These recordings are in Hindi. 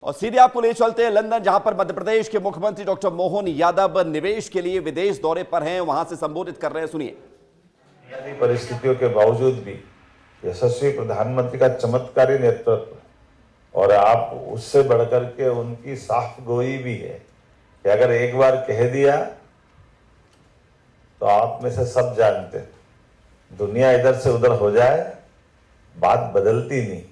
और सीधे आपको ले चलते हैं लंदन, जहां पर मध्य प्रदेश के मुख्यमंत्री डॉक्टर मोहन यादव निवेश के लिए विदेश दौरे पर हैं। वहां से संबोधित कर रहे हैं, सुनिए। परिस्थितियों के बावजूद भी यशस्वी प्रधानमंत्री का चमत्कारी नेतृत्व और आप उससे बढ़कर के उनकी साफ गोई भी है कि अगर एक बार कह दिया तो आप में से सब जानते, दुनिया इधर से उधर हो जाए बात बदलती नहीं।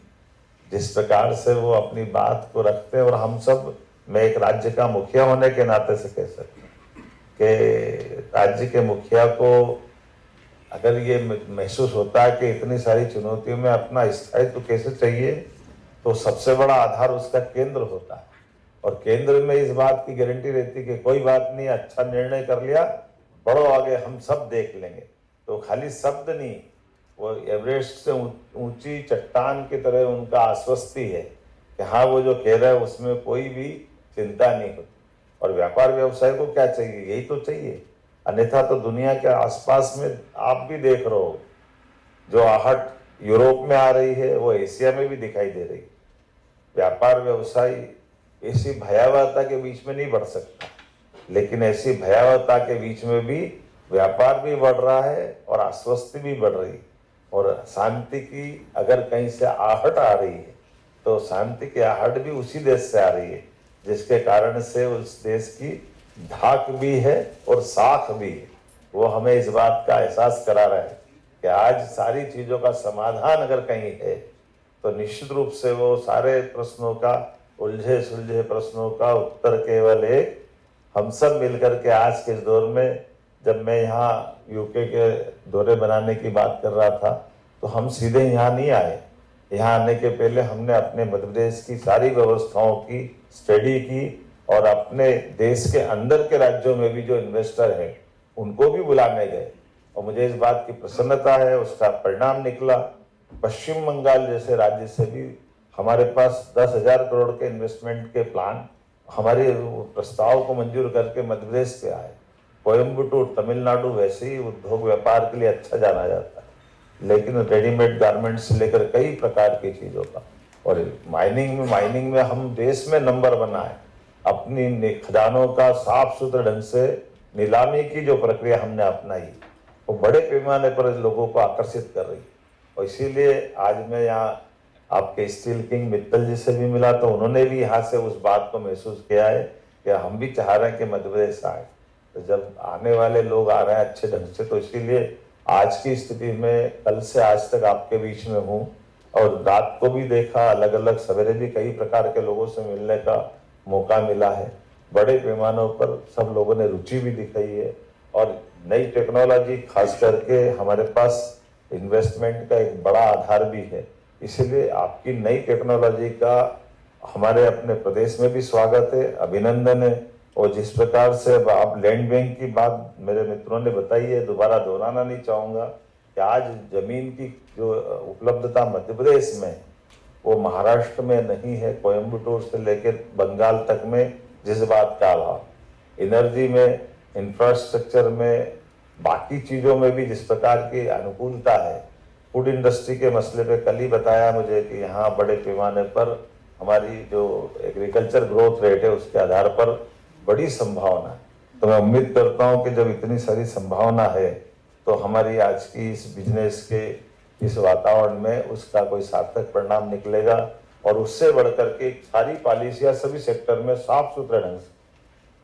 जिस प्रकार से वो अपनी बात को रखते हैं, और हम सब, मैं एक राज्य का मुखिया होने के नाते से कह सकता हूं कि राज्य के मुखिया को अगर ये महसूस होता है कि इतनी सारी चुनौतियों में अपना स्थायित्व कैसे चाहिए, तो सबसे बड़ा आधार उसका केंद्र होता है। और केंद्र में इस बात की गारंटी रहती कि कोई बात नहीं, अच्छा निर्णय कर लिया, बढ़ो आगे, हम सब देख लेंगे। तो खाली शब्द नहीं, वो एवरेस्ट से ऊंची चट्टान की तरह उनका आश्वस्ति है कि हाँ, वो जो कह रहा है उसमें कोई भी चिंता नहीं होती। और व्यापार व्यवसाय को क्या चाहिए? यही तो चाहिए। अन्यथा तो दुनिया के आसपास में आप भी देख रहे हो, जो आहट यूरोप में आ रही है वो एशिया में भी दिखाई दे रही है। व्यापार व्यवसाय ऐसी भयावहता के बीच में नहीं बढ़ सकता, लेकिन ऐसी भयावहता के बीच में भी व्यापार भी बढ़ रहा है और आश्वस्ति भी बढ़ रही है। और शांति की अगर कहीं से आहट आ रही है, तो शांति की आहट भी उसी देश से आ रही है, जिसके कारण से उस देश की धाक भी है और साख भी है। वो हमें इस बात का एहसास करा रहा है कि आज सारी चीजों का समाधान अगर कहीं है, तो निश्चित रूप से वो सारे प्रश्नों का, उलझे सुलझे प्रश्नों का उत्तर केवल एक, हम सब मिलकर के आज के इस दौर में, जब मैं यहाँ यूके के दौरे बनाने की बात कर रहा था, तो हम सीधे यहाँ नहीं आए। यहाँ आने के पहले हमने अपने मध्य प्रदेश की सारी व्यवस्थाओं की स्टडी की, और अपने देश के अंदर के राज्यों में भी जो इन्वेस्टर हैं उनको भी बुलाने गए। और मुझे इस बात की प्रसन्नता है, उसका परिणाम निकला। पश्चिम बंगाल जैसे राज्य से भी हमारे पास 10,000 करोड़ के इन्वेस्टमेंट के प्लान, हमारे प्रस्ताव को मंजूर करके मध्य प्रदेश पे आए। कोयम्बटूर, तमिलनाडु वैसे ही उद्योग व्यापार के लिए अच्छा जाना जाता है, लेकिन रेडीमेड गारमेंट से लेकर कई प्रकार की चीजों का, और माइनिंग में हम देश में नंबर बनाए। अपनी खदानों का साफ सुथरे ढंग से नीलामी की जो प्रक्रिया हमने अपनाई, वो बड़े पैमाने पर लोगों को आकर्षित कर रही। और इसीलिए आज मैं यहाँ आपके स्टील किंग मित्तल जी से भी मिला, तो उन्होंने भी यहाँ से उस बात को महसूस किया है कि हम भी चाह रहे हैं कि मध्य प्रदेश आए। तो जब आने वाले लोग आ रहे हैं अच्छे ढंग से, तो इसीलिए आज की स्थिति में कल से आज तक आपके बीच में हूँ, और रात को भी देखा, अलग अलग सवेरे भी कई प्रकार के लोगों से मिलने का मौका मिला है। बड़े पैमानों पर सब लोगों ने रुचि भी दिखाई है, और नई टेक्नोलॉजी खास करके हमारे पास इन्वेस्टमेंट का एक बड़ा आधार भी है। इसलिए आपकी नई टेक्नोलॉजी का हमारे अपने प्रदेश में भी स्वागत है, अभिनंदन है। और जिस प्रकार से आप लैंड बैंक की बात मेरे मित्रों ने बताई है, दोबारा दोहराना नहीं चाहूंगा कि आज जमीन की जो उपलब्धता मध्य प्रदेश में, वो महाराष्ट्र में नहीं है। कोयम्बटूर से लेकर बंगाल तक में जिस बात का अभाव, एनर्जी में, इंफ्रास्ट्रक्चर में, बाकी चीजों में भी जिस प्रकार की अनुकूलता है। फूड इंडस्ट्री के मसले पे कल ही बताया मुझे कि यहाँ बड़े पैमाने पर हमारी जो एग्रीकल्चर ग्रोथ रेट है, उसके आधार पर बड़ी संभावना है। तो मैं उम्मीद करता हूँ कि जब इतनी सारी संभावना है, तो हमारी आज की इस बिजनेस के इस वातावरण में उसका कोई सार्थक परिणाम निकलेगा। और उससे बढ़कर के सारी पॉलिसियां सभी सेक्टर में साफ सुथरे ढंग से,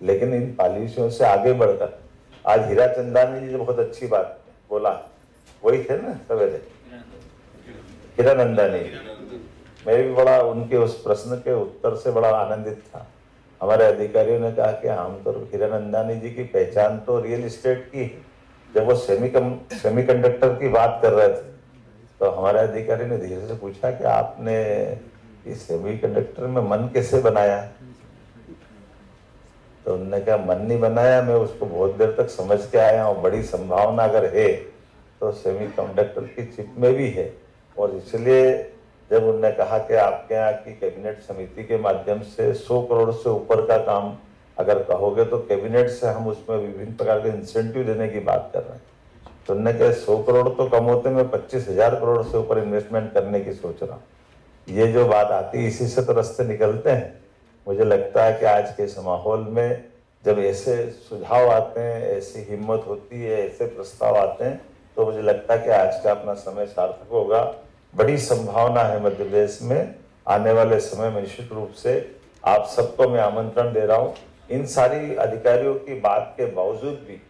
लेकिन इन पॉलिसियों से आगे बढ़कर आज हीरा चंदानी जी ने बहुत अच्छी बात बोला, वही थे ना सवेरे, हिरानंदानी। मैं भी बड़ा उनके उस प्रश्न के उत्तर से बड़ा आनंदित था। हमारे अधिकारियों ने कहा कि हम तो हिरानंदानी जी की पहचान तो रियल एस्टेट की है। जब वो सेमीकंडक्टर की बात कर रहे थे, तो हमारे अधिकारी ने धीरे से पूछा कि आपने इस सेमीकंडक्टर में मन कैसे बनाया? तो उन्होंने कहा, मन नहीं बनाया, मैं उसको बहुत देर तक समझ के आया हूँ। बड़ी संभावना अगर है तो सेमीकंडक्टर की चिप में भी है। और इसलिए जब उन्होंने कहा कि आपके यहाँ की कैबिनेट समिति के माध्यम से 100 करोड़ से ऊपर का काम अगर कहोगे, तो कैबिनेट से हम उसमें विभिन्न प्रकार के इंसेंटिव देने की बात कर रहे हैं। तो उन्होंने कहा 100 करोड़ तो कम होते, मैं 25,000 करोड़ से ऊपर इन्वेस्टमेंट करने की सोच रहा हूँ। ये जो बात आती है, इसी से तो रास्ते निकलते हैं। मुझे लगता है कि आज के इस माहौल में जब ऐसे सुझाव आते हैं, ऐसी हिम्मत होती है, ऐसे प्रस्ताव आते हैं, तो मुझे लगता है कि आज का अपना समय सार्थक होगा। बड़ी संभावना है मध्य प्रदेश में आने वाले समय में। निश्चित रूप से आप सबको मैं आमंत्रण दे रहा हूँ। इन सारी अधिकारियों की बात के बावजूद भी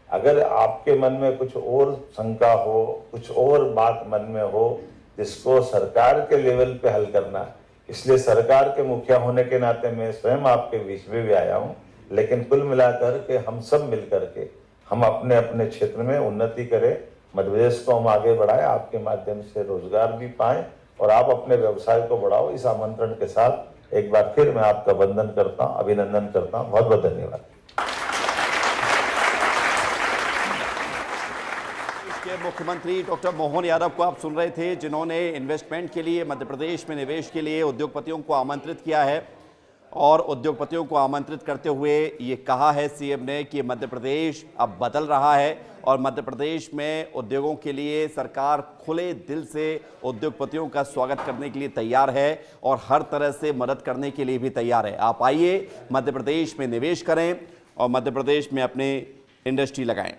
अगर आपके मन में कुछ और शंका हो, कुछ और बात मन में हो जिसको सरकार के लेवल पे हल करना है, इसलिए सरकार के मुखिया होने के नाते मैं स्वयं आपके बीच में भी आया हूँ। लेकिन कुल मिलाकर के हम सब मिलकर के हम अपने अपने क्षेत्र में उन्नति करें, मध्य प्रदेश को हम आगे बढ़ाएं, आपके माध्यम से रोजगार भी पाएं और आप अपने व्यवसाय को बढ़ाओ। इस आमंत्रण के साथ एक बार फिर मैं आपका वंदन करता हूं, अभिनंदन करता हूं। बहुत बहुत धन्यवाद। के मुख्यमंत्री डॉक्टर मोहन यादव को आप सुन रहे थे, जिन्होंने इन्वेस्टमेंट के लिए, मध्य प्रदेश में निवेश के लिए उद्योगपतियों को आमंत्रित किया है और उद्योगपतियों को आमंत्रित करते हुए ये कहा है सीएम ने कि मध्य प्रदेश अब बदल रहा है और मध्य प्रदेश में उद्योगों के लिए सरकार खुले दिल से उद्योगपतियों का स्वागत करने के लिए तैयार है और हर तरह से मदद करने के लिए भी तैयार है। आप आइए, मध्य प्रदेश में निवेश करें और मध्य प्रदेश में अपनी इंडस्ट्री लगाएं।